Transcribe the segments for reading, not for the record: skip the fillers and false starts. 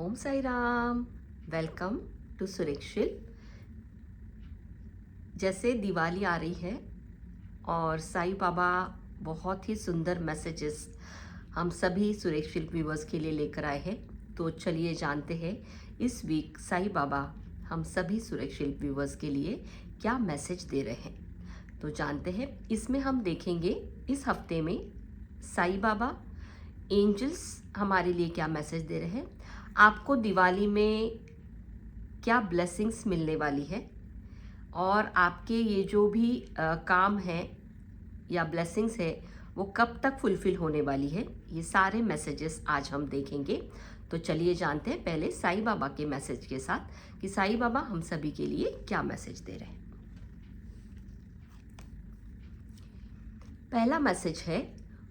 Om Sai Ram. Welcome to सुरक्षिल। जैसे दिवाली आ रही है और साईं बाबा बहुत ही सुंदर मैसेजेस हम सभी सुरक्षिल व्यूवर्स के लिए लेकर आए हैं। तो चलिए जानते हैं इस वीक साईं बाबा हम सभी सुरक्षिल व्यूवर्स के लिए क्या मैसेज दे रहे हैं। तो जानते हैं, इसमें हम देखेंगे इस हफ्ते में साईं बाबा एंजल्स हमारे लिए क्या मैसेज दे रहे हैं, आपको दिवाली में क्या ब्लेसिंग्स मिलने वाली है और आपके ये जो भी काम है या ब्लेसिंग्स है वो कब तक फुलफिल होने वाली है, ये सारे मैसेजेस आज हम देखेंगे। तो चलिए जानते हैं पहले साईं बाबा के मैसेज के साथ कि साईं बाबा हम सभी के लिए क्या मैसेज दे रहे हैं। पहला मैसेज है,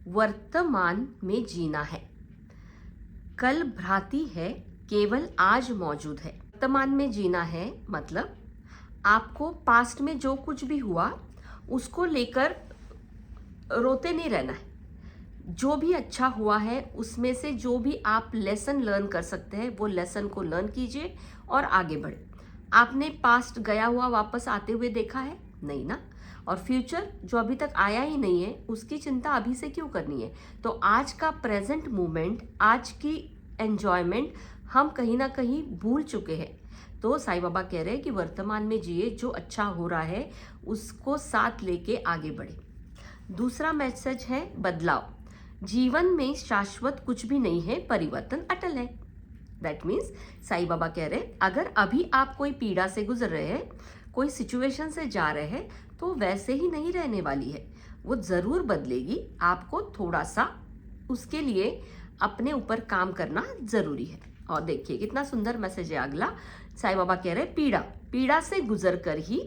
वर्तमान में जीना है, कल भ्रांति है, केवल आज मौजूद है। वर्तमान में जीना है मतलब आपको पास्ट में जो कुछ भी हुआ उसको लेकर रोते नहीं रहना है। जो भी अच्छा हुआ है उसमें से जो भी आप लेसन लर्न कर सकते हैं वो लेसन को लर्न कीजिए और आगे बढ़े। आपने पास्ट गया हुआ वापस आते हुए देखा है? नहीं ना। और फ्यूचर जो अभी तक आया ही नहीं है उसकी चिंता अभी से क्यों करनी है। तो आज का प्रेजेंट मोमेंट, आज की एंजॉयमेंट हम कहीं ना कहीं भूल चुके हैं। तो साईं बाबा कह रहे हैं कि वर्तमान में जिए, जो अच्छा हो रहा है उसको साथ लेके आगे बढ़े। दूसरा मैसेज है, बदलाव। जीवन में शाश्वत कुछ भी नहीं है, परिवर्तन अटल है। दैट मीन्स साईं बाबा कह रहे हैं अगर अभी आप कोई पीड़ा से गुजर रहे हैं, कोई सिचुएशन से जा रहे हैं तो वैसे ही नहीं रहने वाली है, वो ज़रूर बदलेगी। आपको थोड़ा सा उसके लिए अपने ऊपर काम करना ज़रूरी है। और देखिए कितना सुंदर मैसेज है अगला। साईं बाबा कह रहे हैं पीड़ा से गुजर कर ही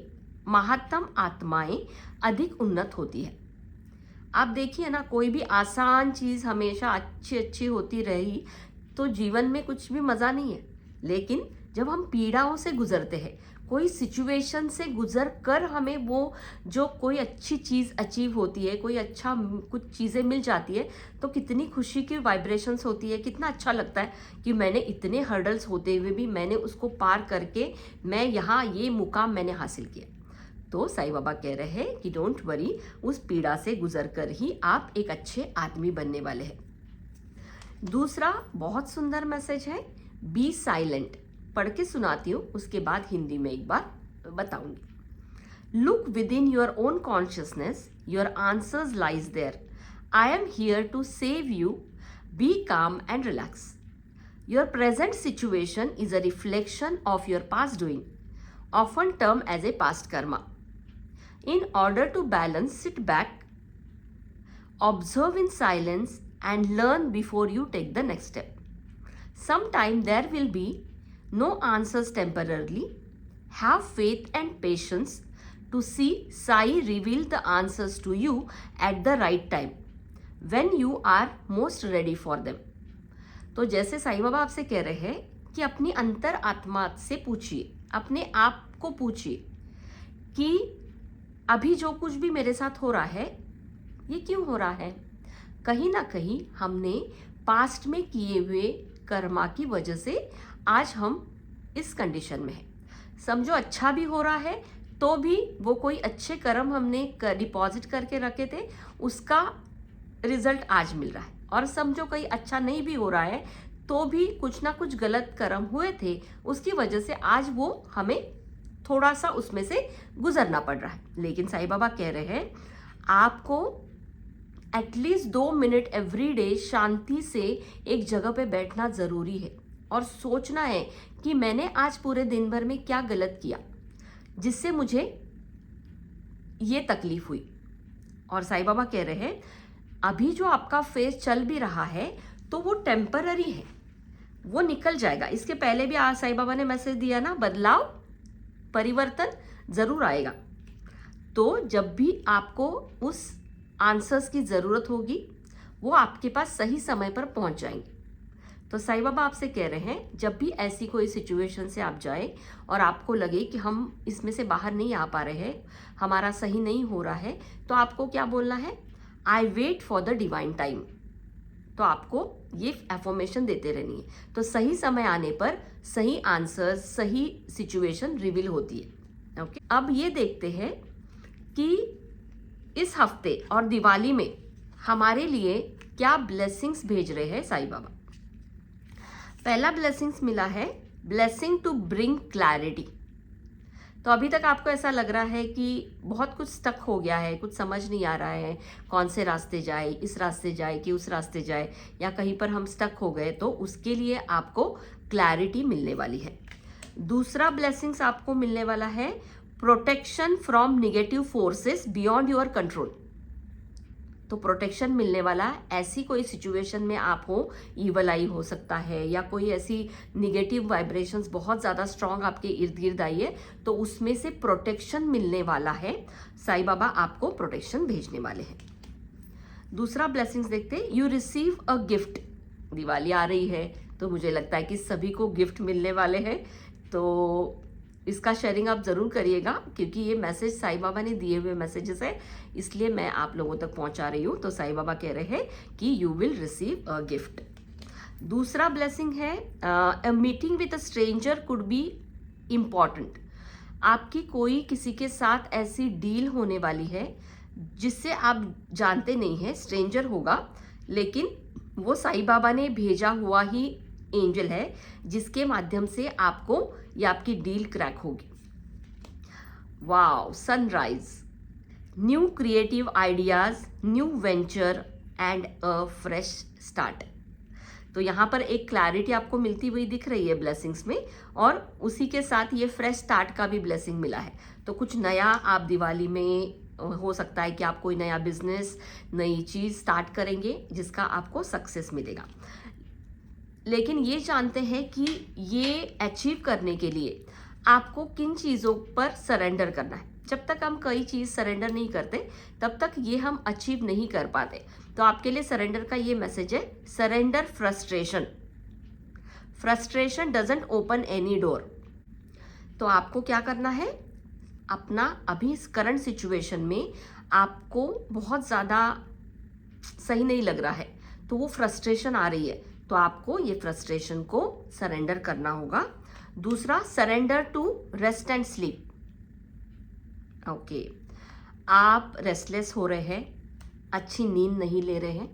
महात्म आत्माएं अधिक उन्नत होती है। आप देखिए ना, कोई भी आसान चीज़ हमेशा अच्छी अच्छी होती रही तो जीवन में कुछ भी मज़ा नहीं है। लेकिन जब हम पीड़ाओं से गुजरते हैं, कोई सिचुएशन से गुजर कर हमें वो जो कोई अच्छी चीज़ अचीव होती है, कोई अच्छा कुछ चीज़ें मिल जाती है तो कितनी खुशी की वाइब्रेशंस होती है। कितना अच्छा लगता है कि मैंने इतने हर्डल्स होते हुए भी मैंने उसको पार करके मैं यहाँ ये मुकाम मैंने हासिल किया। तो साईं बाबा कह रहे हैं कि डोंट वरी, उस पीड़ा से गुजर कर ही आप एक अच्छे आदमी बनने वाले हैं। दूसरा बहुत सुंदर मैसेज है, बी साइलेंट। पढ़ के सुनाती हूँ, उसके बाद हिंदी में एक बार बताऊंगी। Look within your own consciousness, your answers lies there. I am here to save you, be calm and relax. Your present situation is a reflection of your past doing, often term as a past karma. In order to balance, sit back, observe in silence and learn before you take the next step. Sometime there will be no answers temporarily. Have faith and patience to see Sai reveal the answers to you at the right time when you are most ready for them. तो जैसे साईं बाबा आपसे कह रहे हैं कि अपनी अंतर आत्मा से पूछिए, अपने आप को पूछिए कि अभी जो कुछ भी मेरे साथ हो रहा है ये क्यों हो रहा है। कहीं ना कहीं हमने पास्ट में किए हुए कर्मा की वजह से आज हम इस कंडीशन में हैं। समझो अच्छा भी हो रहा है तो भी वो कोई अच्छे कर्म हमने डिपॉजिट करके रखे थे, उसका रिजल्ट आज मिल रहा है। और समझो कहीं अच्छा नहीं भी हो रहा है तो भी कुछ ना कुछ गलत कर्म हुए थे, उसकी वजह से आज वो हमें थोड़ा सा उसमें से गुजरना पड़ रहा है। लेकिन साईं बाबा कह रहे हैं आपको एटलीस्ट 2 मिनट एवरी डे शांति से एक जगह पे बैठना ज़रूरी है और सोचना है कि मैंने आज पूरे दिन भर में क्या गलत किया जिससे मुझे ये तकलीफ हुई। और साईं बाबा कह रहे हैं अभी जो आपका फेस चल भी रहा है तो वो टेम्पररी है, वो निकल जाएगा। इसके पहले भी आज साईं बाबा ने मैसेज दिया ना, बदलाव परिवर्तन जरूर आएगा। तो जब भी आपको उस आंसर्स की ज़रूरत होगी वो आपके पास सही समय पर पहुंच जाएंगे। तो साईं बाबा आपसे कह रहे हैं जब भी ऐसी कोई सिचुएशन से आप जाए और आपको लगे कि हम इसमें से बाहर नहीं आ पा रहे हैं, हमारा सही नहीं हो रहा है, तो आपको क्या बोलना है, I wait for the divine time. तो आपको ये एफर्मेशन देते रहनी है। तो सही समय आने पर सही आंसर, सही सिचुएशन रिवील होती है। ओके, अब ये देखते हैं कि इस हफ्ते और दिवाली में हमारे लिए क्या ब्लेसिंग्स भेज रहे हैं साईं बाबा। पहला ब्लेसिंग्स मिला है, ब्लेसिंग टू ब्रिंग क्लैरिटी। तो अभी तक आपको ऐसा लग रहा है कि बहुत कुछ स्टक हो गया है, कुछ समझ नहीं आ रहा है, कौन से रास्ते जाए, इस रास्ते जाए कि उस रास्ते जाए, या कहीं पर हम स्टक हो गए, तो उसके लिए आपको क्लैरिटी मिलने वाली है। दूसरा ब्लेसिंग्स आपको मिलने वाला है, protection from negative forces beyond your control. तो प्रोटेक्शन मिलने वाला, ऐसी कोई सिचुएशन में आप हो, ईवल आई हो सकता है, या कोई ऐसी निगेटिव वाइब्रेशंस बहुत ज़्यादा स्ट्रांग आपके इर्द गिर्द आई है, तो उसमें से प्रोटेक्शन मिलने वाला है। साईं बाबा आपको प्रोटेक्शन भेजने वाले हैं। दूसरा ब्लेसिंग्स देखते हैं, you receive a gift. Diwali आ रही है तो मुझे लगता है कि सभी को गिफ्ट मिलने वाले हैं, तो इसका शेयरिंग आप ज़रूर करिएगा, क्योंकि ये मैसेज साईं बाबा ने दिए हुए मैसेजेस है, इसलिए मैं आप लोगों तक पहुंचा रही हूँ। तो साईं बाबा कह रहे हैं कि you will receive a gift. दूसरा ब्लेसिंग है, a meeting with a stranger could be important. आपकी कोई किसी के साथ ऐसी डील होने वाली है जिससे आप जानते नहीं हैं, स्ट्रेंजर होगा, लेकिन वो साईं बाबा ने भेजा हुआ ही एंजल है, जिसके माध्यम से आपको या आपकी डील क्रैक होगी। Wow, sunrise, new creative ideas, new venture and a fresh start. तो यहाँ पर एक क्लैरिटी आपको मिलती हुई दिख रही है ब्लेसिंग्स में, और उसी के साथ ये फ्रेश स्टार्ट का भी ब्लेसिंग मिला है। तो कुछ नया आप दिवाली में, हो सकता है कि आप कोई नया बिजनेस, नई चीज स्टार्ट करेंगे जिसका आपको सक्सेस मिलेगा। लेकिन ये जानते हैं कि ये अचीव करने के लिए आपको किन चीज़ों पर सरेंडर करना है। जब तक हम कोई चीज़ सरेंडर नहीं करते, तब तक ये हम अचीव नहीं कर पाते। तो आपके लिए सरेंडर का ये मैसेज है, surrender frustration. Frustration doesn't open any door. तो आपको क्या करना है, अपना अभी इस करंट सिचुएशन में आपको बहुत ज़्यादा सही नहीं लग रहा है, तो वो फ्रस्ट्रेशन आ रही है, तो आपको ये फ्रस्ट्रेशन को सरेंडर करना होगा। दूसरा, surrender to rest and sleep. Okay, आप रेस्टलेस हो रहे हैं, अच्छी नींद नहीं ले रहे हैं,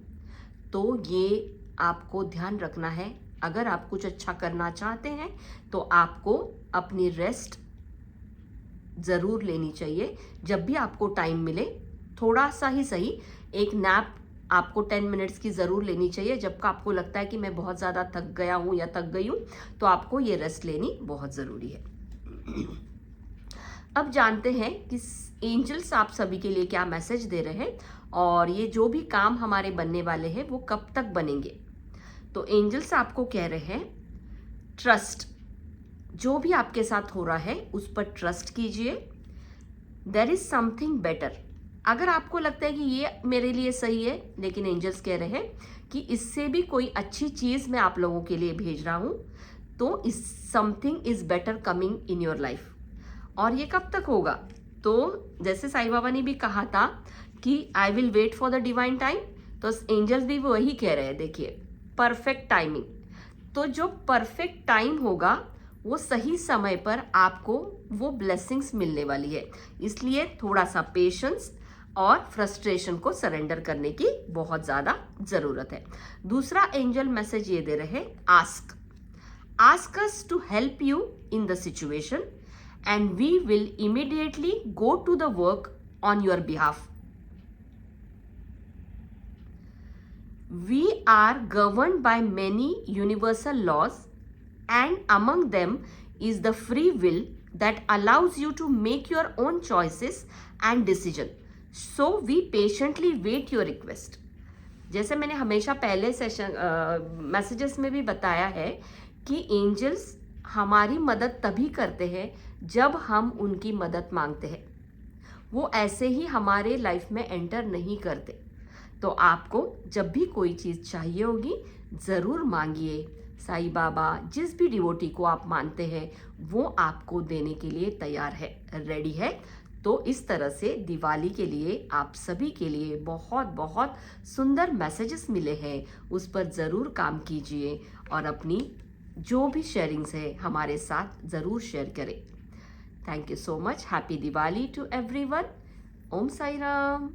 तो ये आपको ध्यान रखना है। अगर आप कुछ अच्छा करना चाहते हैं तो आपको अपनी रेस्ट ज़रूर लेनी चाहिए। जब भी आपको टाइम मिले, थोड़ा सा ही सही, एक नैप आपको 10 मिनट्स की ज़रूर लेनी चाहिए। जब आपको लगता है कि मैं बहुत ज़्यादा थक गया हूँ या थक गई हूँ, तो आपको ये रेस्ट लेनी बहुत ज़रूरी है। अब जानते हैं कि एंजल्स आप सभी के लिए क्या मैसेज दे रहे हैं, और ये जो भी काम हमारे बनने वाले हैं वो कब तक बनेंगे। तो एंजल्स आपको कह रहे हैं, ट्रस्ट। जो भी आपके साथ हो रहा है उस पर ट्रस्ट कीजिए। There is something better. अगर आपको लगता है कि ये मेरे लिए सही है, लेकिन एंजल्स कह रहे हैं कि इससे भी कोई अच्छी चीज़ मैं आप लोगों के लिए भेज रहा हूँ, तो इस something is better coming in your life. और ये कब तक होगा, तो जैसे साईं बाबा ने भी कहा था कि I will wait for the divine time, तो एंजल्स भी वही कह रहे हैं। देखिए, परफेक्ट टाइमिंग। तो जो परफेक्ट टाइम होगा वो सही समय पर आपको वो ब्लेसिंग्स मिलने वाली है। इसलिए थोड़ा सा पेशेंस और फ्रस्ट्रेशन को सरेंडर करने की बहुत ज़्यादा ज़रूरत है। दूसरा एंजल मैसेज ये दे रहे हैं, ask us to help you in the situation and we will immediately go to the work on your behalf. We are governed by many universal laws, and among them is the free will that allows you to make your own choices and decision. So we patiently wait your request. जैसे मैंने हमेशा पहले session messages में भी बताया है कि angels हमारी मदद तभी करते हैं जब हम उनकी मदद मांगते हैं। वो ऐसे ही हमारे लाइफ में एंटर नहीं करते। तो आपको जब भी कोई चीज़ चाहिए होगी, ज़रूर मांगिए। साईं बाबा जिस भी डिवोटी को आप मानते हैं वो आपको देने के लिए तैयार है, रेडी है। तो तो इस तरह से दिवाली के लिए आप सभी के लिए बहुत बहुत सुंदर मैसेजेस मिले हैं, उस पर ज़रूर काम कीजिए और अपनी जो भी शेयरिंग्स है हमारे साथ ज़रूर शेयर करें। Thank you so much. Happy Diwali to everyone. Om Sai Ram.